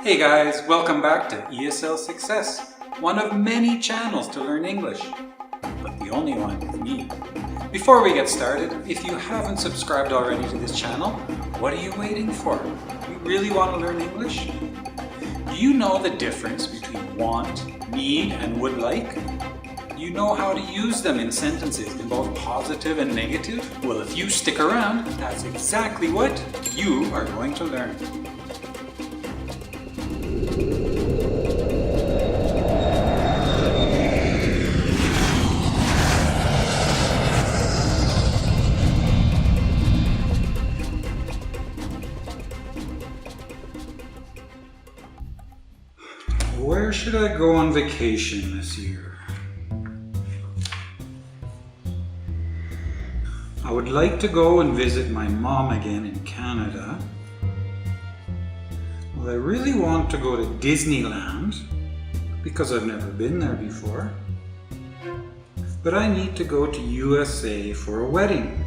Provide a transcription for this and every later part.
Hey guys, welcome back to ESL Success, one of many channels to learn English, but the only one with me. Before we get started, if you haven't subscribed already to this channel, what are you waiting for? You really want to learn English? Do you know the difference between want, need, and would like? Do you know how to use them in sentences in both positive and negative? Well, if you stick around, that's exactly what you are going to learn. Where should I go on vacation this year? I would like to go and visit my mom again in Canada. Well, I really want to go to Disneyland because I've never been there before. But I need to go to USA for a wedding.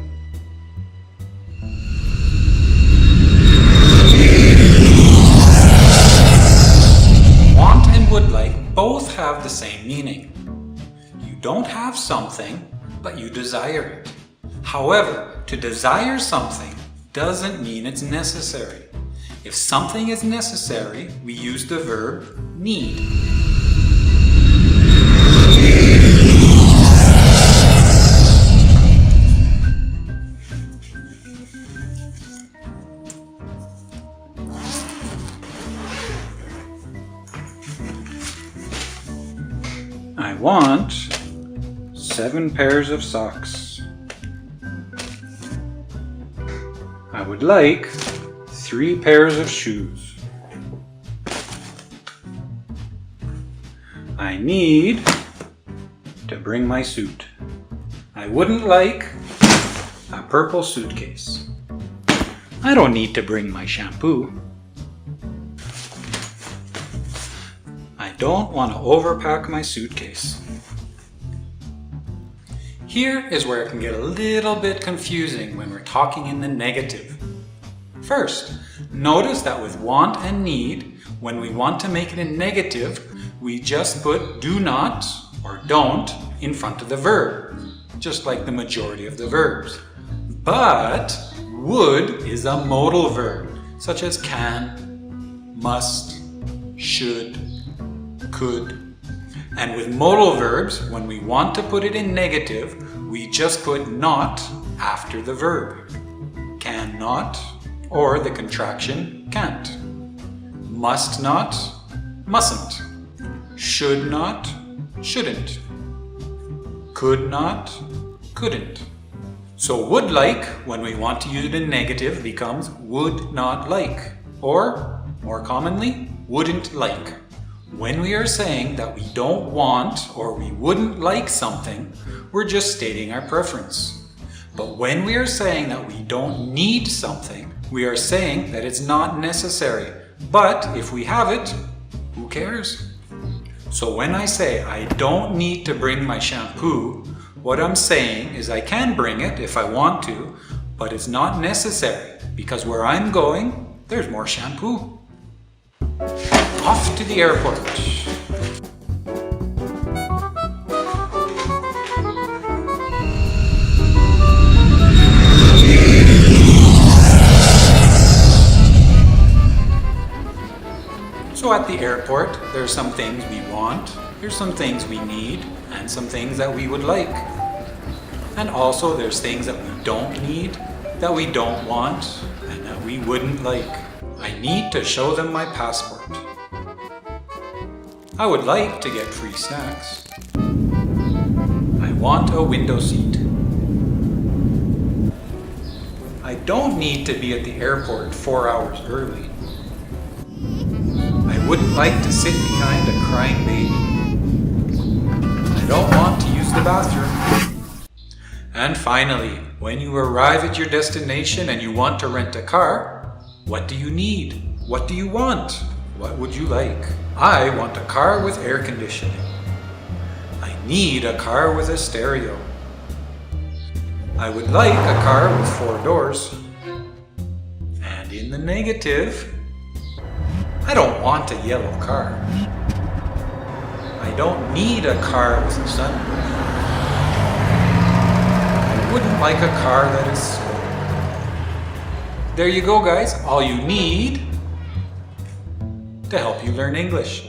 Would like both have the same meaning. You don't have something, but you desire it. However, to desire something doesn't mean it's necessary. If something is necessary, we use the verb need. I want 7 pairs of socks. I would like 3 pairs of shoes. I need to bring my suit. I wouldn't like a purple suitcase. I don't need to bring my shampoo. I don't want to overpack my suitcase. Here is where it can get a little bit confusing when we're talking in the negative. First, notice that with want and need, when we want to make it in negative, we just put do not or don't in front of the verb, just like the majority of the verbs. But would is a modal verb, such as can, must, should, could. And with modal verbs, when we want to put it in negative, we just put not after the verb. Cannot, or the contraction can't. Must not, mustn't. Should not, shouldn't. Could not, couldn't. So would like, when we want to use it in negative, becomes would not like, or more commonly, wouldn't like. When we are saying that we don't want or we wouldn't like something, we're just stating our preference. But when we are saying that we don't need something, we are saying that it's not necessary. But if we have it, who cares? So when I say I don't need to bring my shampoo, what I'm saying is I can bring it if I want to, but it's not necessary because where I'm going, there's more shampoo. Off to the airport. So at the airport, there's some things we want, there's some things we need, and some things that we would like. And also there's things that we don't need, that we don't want, and that we wouldn't like. I need to show them my passport. I would like to get free snacks. I want a window seat. I don't need to be at the airport 4 hours early. I wouldn't like to sit behind a crying baby. I don't want to use the bathroom. And finally, when you arrive at your destination and you want to rent a car, what do you need? What do you want? What would you like? I want a car with air conditioning. I need a car with a stereo. I would like a car with 4 doors. And in the negative, I don't want a yellow car. I don't need a car with a sunroof. I wouldn't like a car that is slow. There you go, guys. All you need to help you learn English.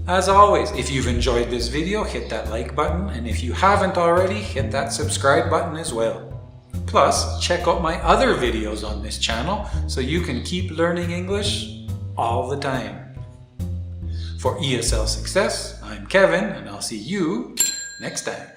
As always, if you've enjoyed this video, hit that like button, and if you haven't already, hit that subscribe button as well. Plus, check out my other videos on this channel so you can keep learning English all the time. For ESL Success, I'm Kevin, and I'll see you next time.